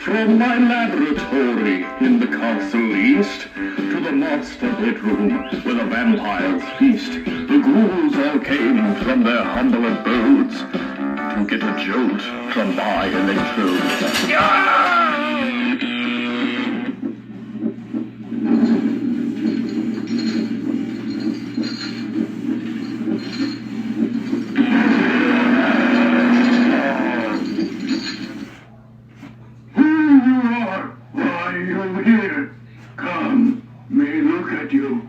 From my laboratory in the castle east to the master bedroom where the vampires feast, the ghouls all came from their humble abodes to get a jolt from my electrodes. Who you are? Why are you here? Come, may look at you.